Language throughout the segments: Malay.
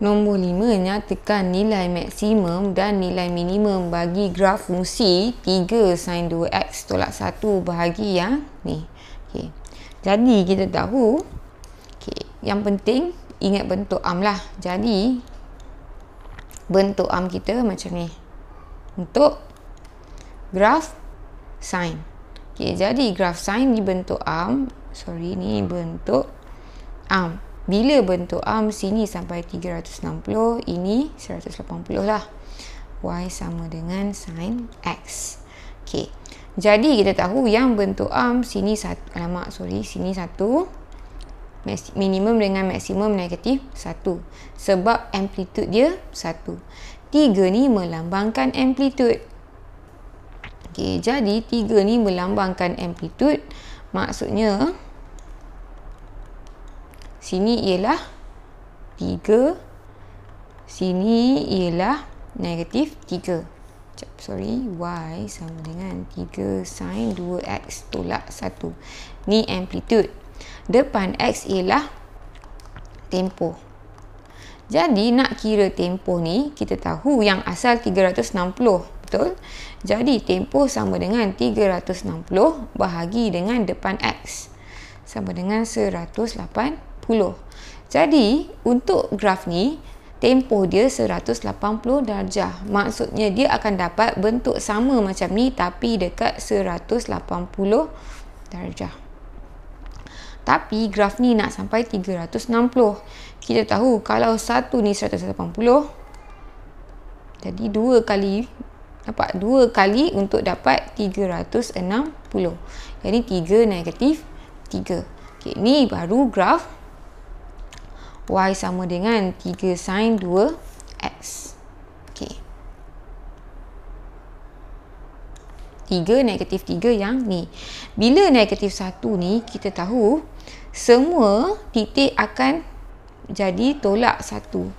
Nombor 5, nyatakan nilai maksimum dan nilai minimum bagi graf fungsi 3 sin 2x tolak 1 bahagi yang ni. Okay. Jadi kita tahu, yang penting ingat bentuk arm lah. Jadi bentuk arm kita macam ni untuk graf sin. Jadi graf sin dibentuk arm. Ni bentuk arm. Bila bentuk arm sini sampai 360, ini 180 lah. Y sama dengan sin X. Jadi kita tahu yang bentuk arm sini sini 1. Minimum dengan maksimum negatif 1. Sebab amplitude dia 1. 3 ni melambangkan amplitude. Jadi 3 ni melambangkan amplitude. Maksudnya sini ialah 3, sini ialah negatif 3. Y sama dengan 3 sin 2x tolak 1. Ni amplitude. Depan X ialah tempoh. Jadi nak kira tempoh ni, kita tahu yang asal 360, betul? Jadi tempoh sama dengan 360 bahagi dengan depan X, sama dengan 180. Jadi untuk graf ni, tempoh dia 180 darjah. Maksudnya dia akan dapat bentuk sama macam ni tapi dekat 180 darjah. Tapi graf ni nak sampai 360. Kita tahu kalau satu ni 180, jadi 2 kali untuk dapat 360. Jadi 3 negatif 3. Ni baru graf Y sama dengan 3 sin 2x. 3 negatif 3 yang ni. Bila negatif 1 ni, kita tahu semua titik akan jadi tolak 1.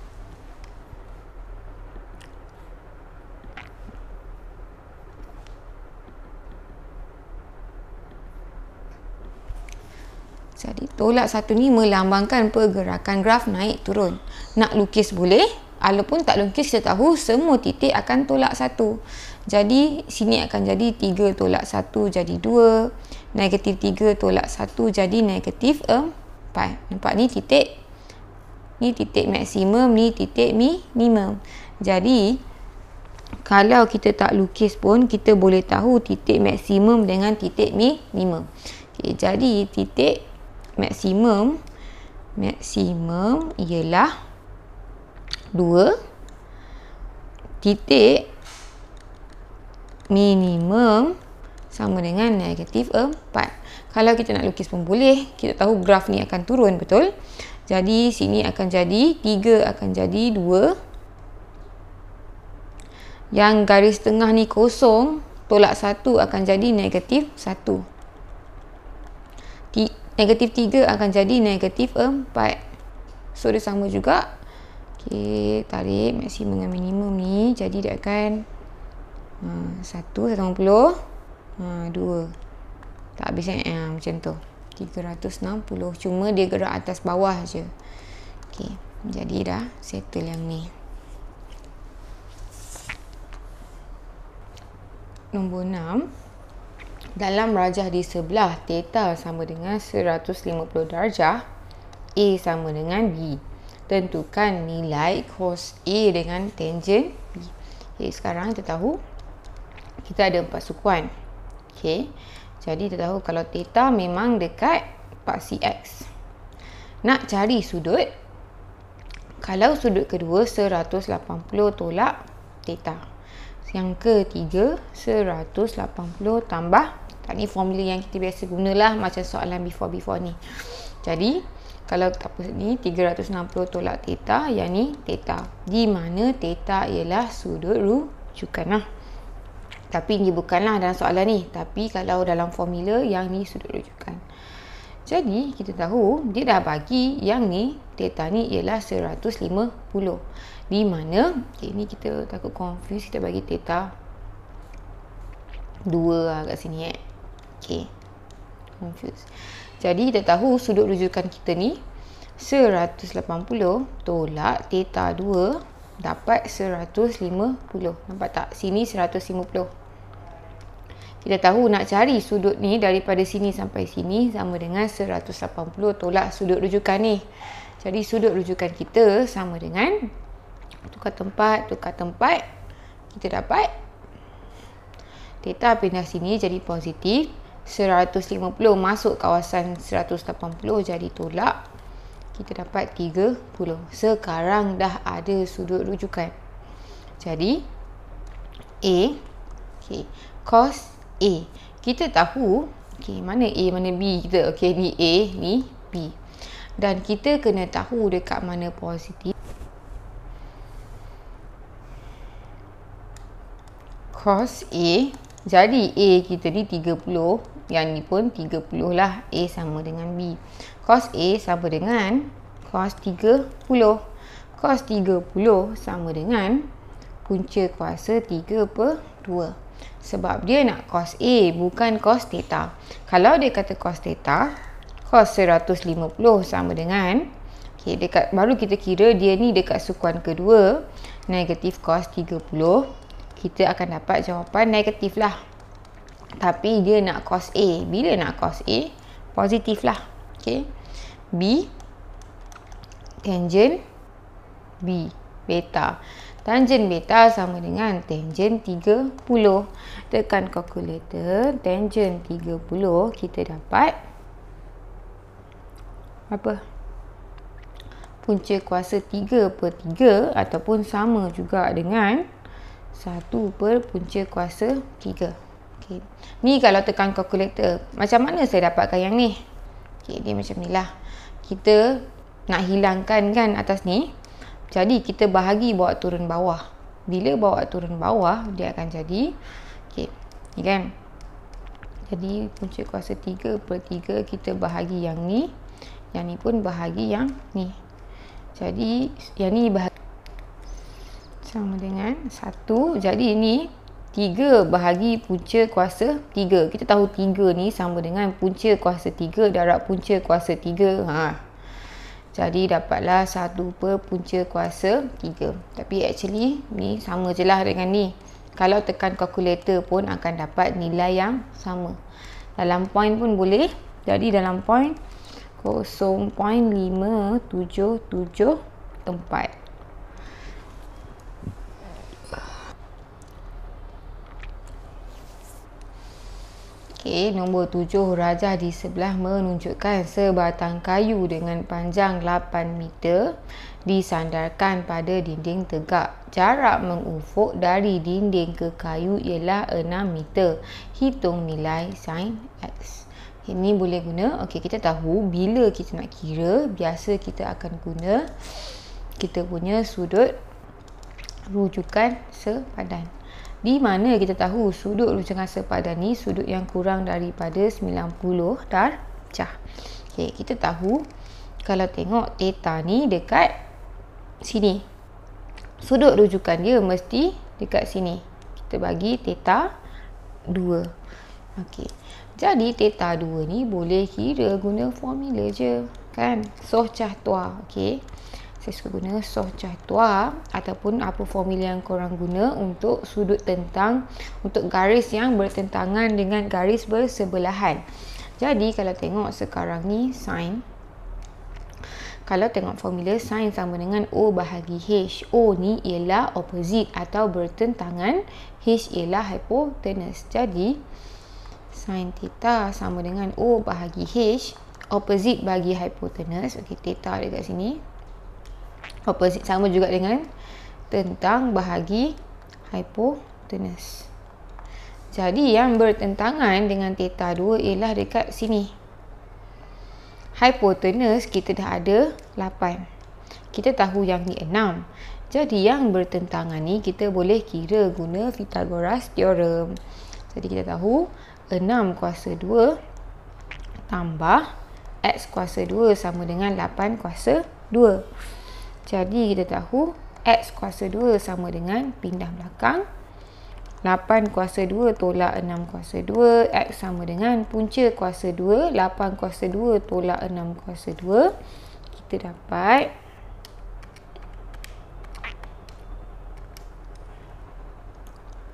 Jadi tolak 1 ni melambangkan pergerakan graf naik turun. Nak lukis boleh, walaupun tak lukis kita tahu semua titik akan tolak 1. Jadi sini akan jadi 3 tolak 1 jadi 2, negatif 3 tolak 1 jadi negatif 4. Nampak ni titik maksimum, ni titik minimum. Jadi kalau kita tak lukis pun kita boleh tahu titik maksimum dengan titik minimum. Jadi titik maksimum ialah 2, titik minimum sama dengan negatif 4. Kalau kita nak lukis pun boleh. Kita tahu graf ni akan turun, betul? Jadi sini akan jadi 3 akan jadi 2. Yang garis tengah ni kosong, tolak 1 akan jadi negatif 1. Negatif 3 akan jadi negatif 4. So dia sama juga. Tarik maksimum dengan minimum ni. Jadi dia akan 180, 2. Tak habis macam tu. 360. Cuma dia gerak atas bawah je. Jadi dah settle yang ni. Nombor 6. Dalam rajah di sebelah, theta sama dengan 150 darjah, A sama dengan B. Tentukan nilai cos A dengan tangent B. Sekarang kita tahu kita ada 4 sukuan. Jadi kita tahu kalau theta memang dekat paksi X. Nak cari sudut, kalau sudut kedua 180 tolak theta. Yang ketiga 180 tambah, ni formula yang kita biasa gunalah macam soalan before ni. Jadi kalau ni 360 tolak theta, yang ni theta, di mana theta ialah sudut rujukan lah. Tapi ni bukanlah dalam soalan ni, tapi kalau dalam formula yang ni sudut rujukan. Jadi kita tahu dia dah bagi yang ni, theta ni ialah 150. Di mana ni kita takut confuse, kita bagi theta 2 lah kat sini confuse. Jadi kita tahu sudut rujukan kita ni 180 tolak theta 2 dapat 150. Nampak tak? Sini 150. Kita tahu nak cari sudut ni daripada sini sampai sini sama dengan 180 tolak sudut rujukan ni. Jadi sudut rujukan kita sama dengan tukar tempat. Kita dapat theta pindah sini jadi positif. 150 masuk kawasan 180 jadi tolak. Kita dapat 30. Sekarang dah ada sudut rujukan. Jadi A, cos A. Kita tahu mana A mana B kita. Ni A, ni B. Dan kita kena tahu dekat mana positif. Cos A. Jadi A kita ni 30. Yang ni pun 30 lah. A sama dengan B. Cos A sama dengan cos 30. Cos 30 sama dengan punca kuasa 3/2. Sebab dia nak cos A bukan cos theta. Kalau dia kata cos theta, cos 150 sama dengan baru kita kira dia ni dekat sukuan kedua, negatif cos 30. Kita akan dapat jawapan negatif lah. Tapi dia nak cos A. Bila nak cos A, positif lah. B, tangent B, beta. Tangent beta sama dengan tangent 30. Tekan kalkulator, tangent 30 kita dapat apa? Punca kuasa 3/3 ataupun sama juga dengan 1 per punca kuasa 3. Ni kalau tekan kalkulator, macam mana saya dapatkan yang ni? Dia macam ni lah. Kita nak hilangkan kan atas ni. Jadi kita bahagi bawa turun bawah. Bila bawa turun bawah, dia akan jadi ni kan. Jadi punca kuasa 3/3 kita bahagi yang ni. Yang ni pun bahagi yang ni. Jadi yang ni bahagi sama dengan 1. Jadi ni 3 bahagi punca kuasa 3. Kita tahu 3 ni sama dengan punca kuasa 3 darab punca kuasa 3. Jadi dapatlah 1 per punca kuasa 3. Tapi actually ni sama je lah dengan ni. Kalau tekan kalkulator pun akan dapat nilai yang sama. Dalam point pun boleh. Jadi dalam point 0.5774. Nombor 7, rajah di sebelah menunjukkan sebatang kayu dengan panjang 8 meter disandarkan pada dinding tegak. Jarak mengufuk dari dinding ke kayu ialah 6 meter. Hitung nilai sin X. Ini boleh guna. Kita tahu bila kita nak kira, biasa kita akan guna kita punya sudut rujukan sepadan. Di mana kita tahu sudut rujukan sepadan ni sudut yang kurang daripada 90 darjah. Kita tahu kalau tengok theta ni dekat sini. Sudut rujukan dia mesti dekat sini. Kita bagi theta 2. Jadi theta 2 ni boleh kira guna formula je kan. Soh cah tua. Saya suka guna soh cah tua ataupun apa formula yang korang guna untuk sudut tentang, untuk garis yang bertentangan dengan garis bersebelahan. Jadi kalau tengok sekarang ni sin, kalau tengok formula sin sama dengan O bahagi H. O ni ialah opposite atau bertentangan, H ialah hypotenuse. Jadi sin theta sama dengan O bahagi H, opposite bagi hypotenuse. Theta dekat sini. Opposite sama juga dengan tentang bahagi hypotenuse. Jadi yang bertentangan dengan theta 2 ialah dekat sini. Hypotenuse kita dah ada 8. Kita tahu yang ni 6. Jadi yang bertentangan ni kita boleh kira guna Pythagoras theorem. Jadi kita tahu 6 kuasa 2 tambah X kuasa 2 sama dengan 8 kuasa 2. Jadi kita tahu X kuasa 2 sama dengan pindah belakang 8 kuasa 2 tolak 6 kuasa 2. X sama dengan punca kuasa 2 8 kuasa 2 tolak 6 kuasa 2. kita dapat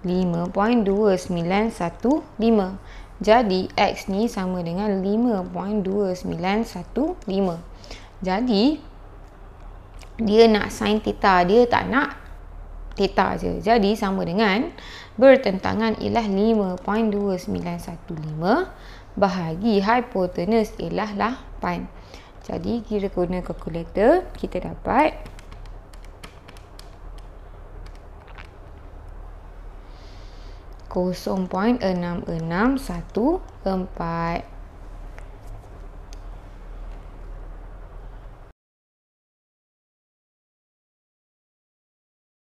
5.2915. Jadi X ni sama dengan 5.2915. Jadi dia nak sin theta, dia tak nak theta je. Jadi sama dengan bertentangan ialah 5.2915 bahagi hipotenus ialah 8. Jadi kita guna kalkulator, kita dapat 0.6614.